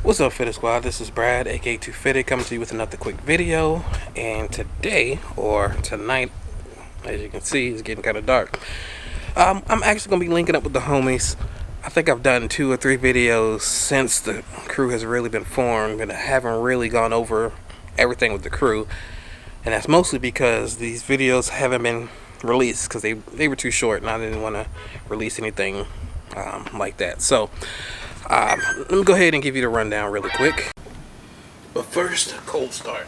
What's up, Fitted Squad? This is Brad, aka 2Fitted, coming to you with another quick video. And today, or tonight, as you can see, it's getting kind of dark. I'm actually gonna be linking up with the homies. I think I've done 2 or 3 videos since the crew has really been formed, but I haven't really gone over everything with the crew. And that's mostly because these videos haven't been released because they were too short, and I didn't want to release anything like that. So let me go ahead and give you the rundown really quick. But first, cold start.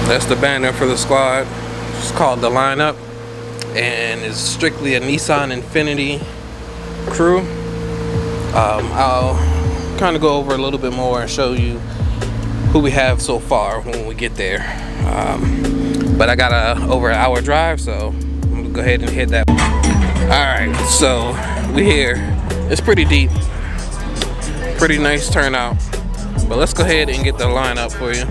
That's the banner for the squad. It's called The Lineup, and it's strictly a Nissan Infiniti crew. I'll kind of go over a little bit more and show you who we have so far when we get there. But I got over an hour drive, so I'm gonna go ahead and hit that. Alright, so we're here. It's pretty deep. Pretty nice turnout. But let's go ahead and get the lineup for you.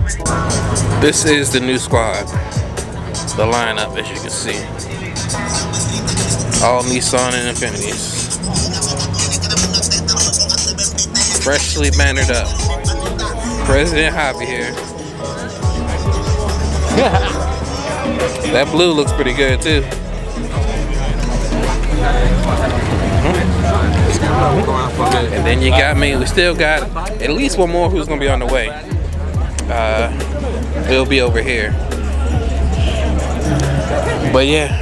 This is the new squad. The lineup, as you can see. All Nissan and Infinitis. Freshly bannered up. President Hobby here. That blue looks pretty good too. And then you got me. We still got at least one more who's gonna be on the way. It'll be over here. But yeah,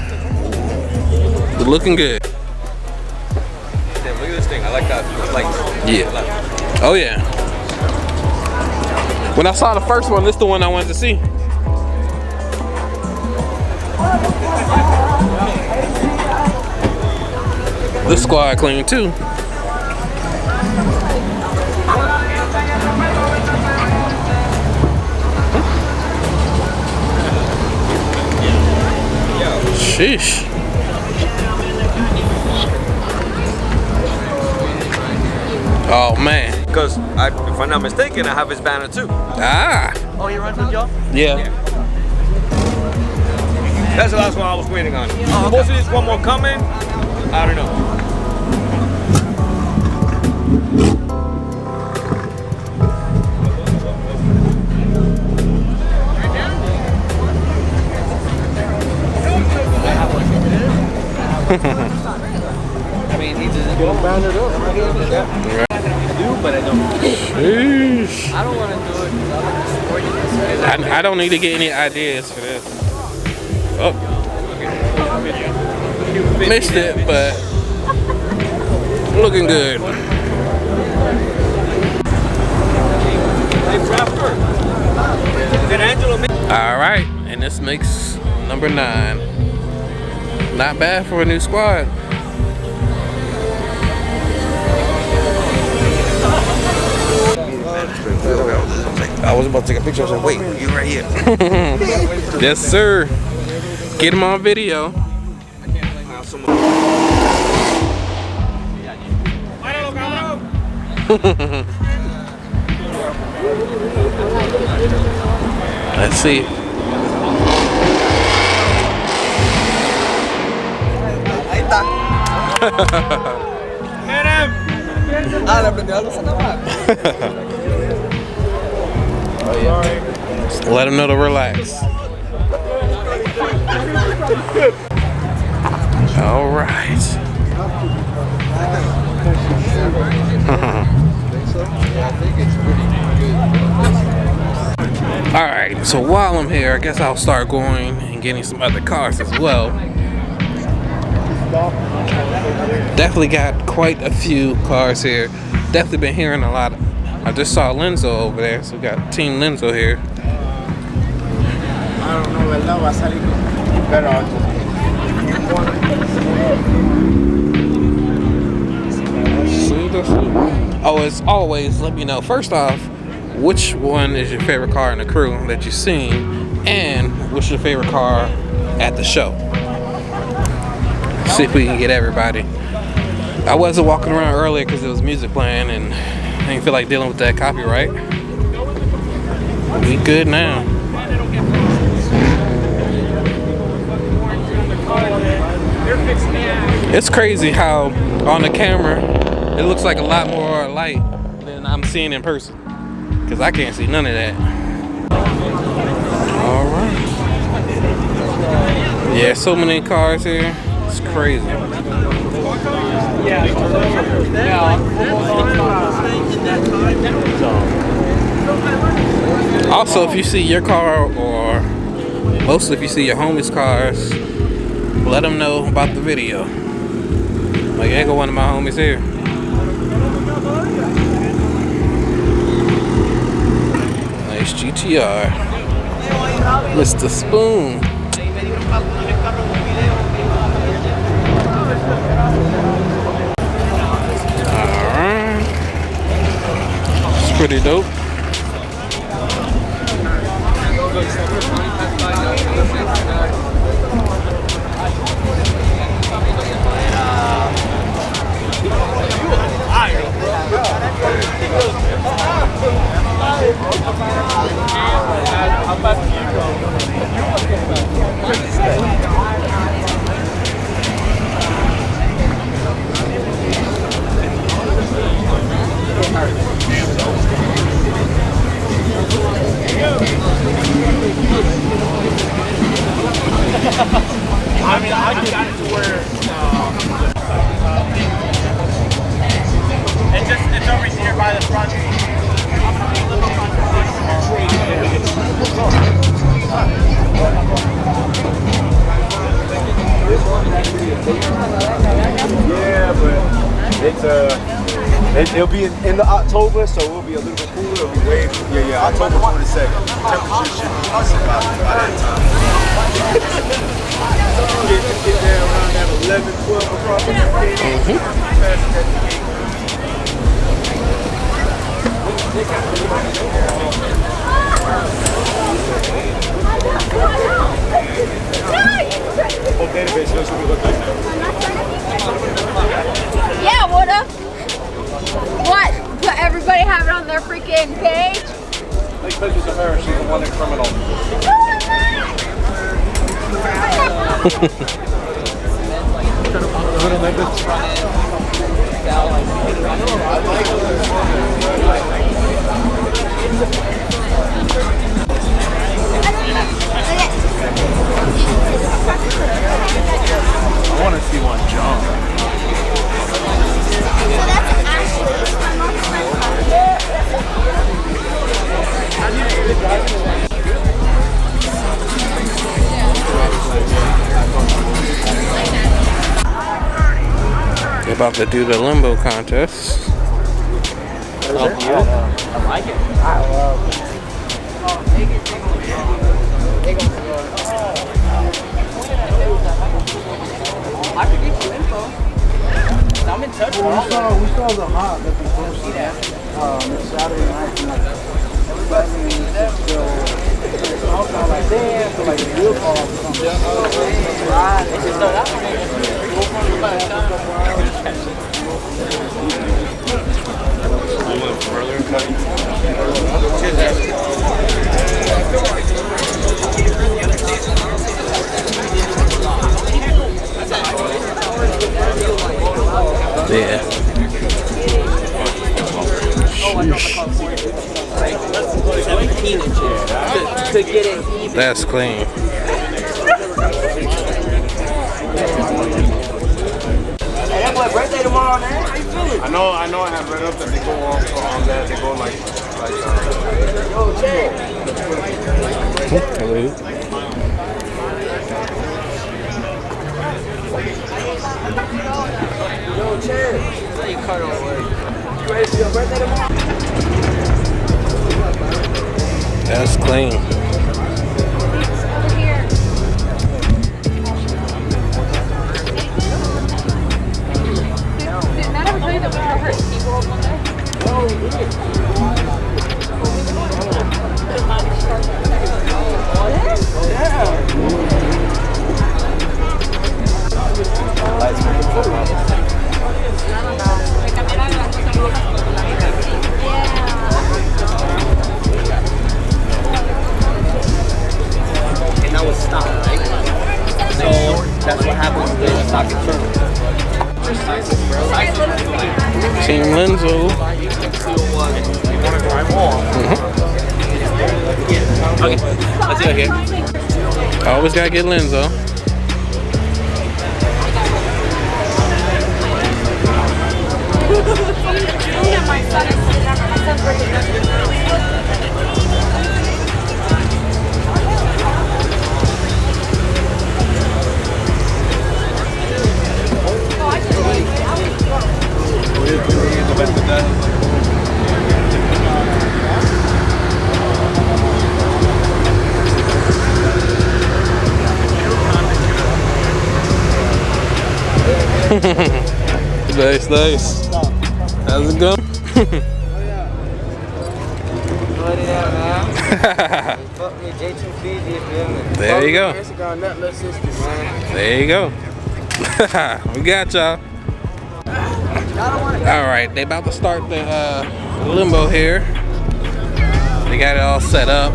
we're looking good. Damn, look at this thing. I like that. Yeah. Oh yeah. When I saw the first one, this is the one I wanted to see. This squad clean too. Sheesh. Oh man. Because if I'm not mistaken, I have his banner too. Ah. Oh, he runs with y'all? Yeah. That's the last one I was waiting on. Oh, okay. Supposedly there's one more coming. I don't know. I mean, he just get him bounded up. I do, but I don't. Sheesh. I don't want to do it because I like to support you. I don't need to get any ideas for this. Oh. Missed it, but looking good. Alright, and this makes number 9. Not bad for a new squad. I was about to take a picture. I was like, wait, you right here. Yes, sir. Get him on video. Let's see. Get him! Let him know to relax. All right. All right. So while I'm here, I guess I'll start going and getting some other cars as well. Definitely got quite a few cars here. Definitely been hearing a lot. I just saw Lenzo over there, so we got Team Lenzo here. I don't know, ¿verdad? Va a salir pero Oh, as always, let me know. First off, which one is your favorite car in the crew that you've seen, and what's your favorite car at the show. See if we can get everybody. I wasn't walking around earlier because there was music playing and I didn't feel like dealing with that copyright. We good now. It's crazy how on the camera it looks like a lot more light than I'm seeing in person, because I can't see none of that. Alright. Yeah, so many cars here. It's crazy. Also, if you see your car, or mostly if you see your homies' cars, let them know about the video. Like, ain't got one of my homies here. Nice GTR. Mr. Spoon. Alright. It's pretty dope. I mean, I just got it to where it's over here by the front. Yeah, but it'll be in the October, so it'll be a little bit cooler. It'll be way yeah, October 22nd. Temperature should be decent by that time. Get there around that 11, 12 o'clock. Database looks what we look like now. Yeah, what up? What? Put everybody have it on their freaking page? Take pictures of her. She's a wanted criminal. I want to see one jump. They're about to do the limbo contest. I like it. I could get you info. I'm in touch with all of them. We saw the hot that we posted Saturday night. I was like, damn, so like the real call or something. Right. It's just that one. You went further and cut. Yeah. To get it even. That's clean. Hey, that boy birthday tomorrow, man. How you feeling? I know. I have read up that they go on that. They go like. Yo, Chad. Hello. Yo, Chad. You cut on work. You ready for your birthday tomorrow? That's clean. Did none of us tell you that we were hurting people on Monday? So, I'll see you here. always gotta get lens though. Nice, nice. How's it going? There you go. There you go. We got y'all. Alright, they about to start the limbo here. They got it all set up.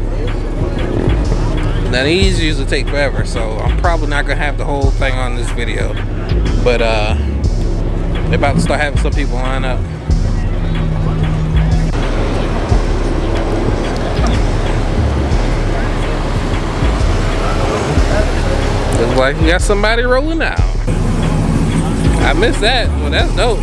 Now these usually take forever, so I'm probably not gonna have the whole thing on this video. But they're about to start having some people line up. Looks like we got somebody rolling out. I missed that. Well, that's dope.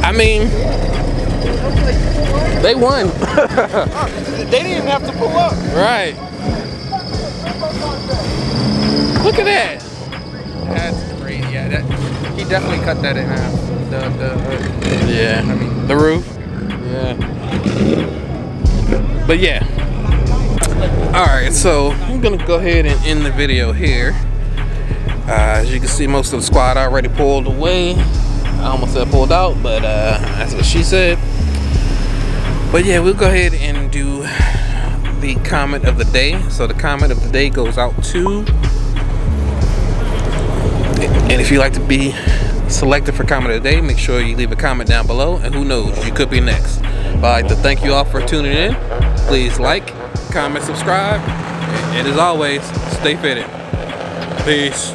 I mean, they won. They didn't even have to pull up. Right. Look at that. That's great. Yeah, that he definitely cut that in half. Yeah. I mean, the roof. Yeah. But yeah. Alright, so I'm gonna go ahead and end the video here. As you can see, most of the squad already pulled away. I almost said pulled out, but that's what she said. But yeah, we'll go ahead and do the comment of the day. So the comment of the day goes out to, and if you'd like to be selected for comment of the day, make sure you leave a comment down below, and who knows, you could be next. But I'd like to thank you all for tuning in. Please like, comment, subscribe, and as always, stay fitted. Peace.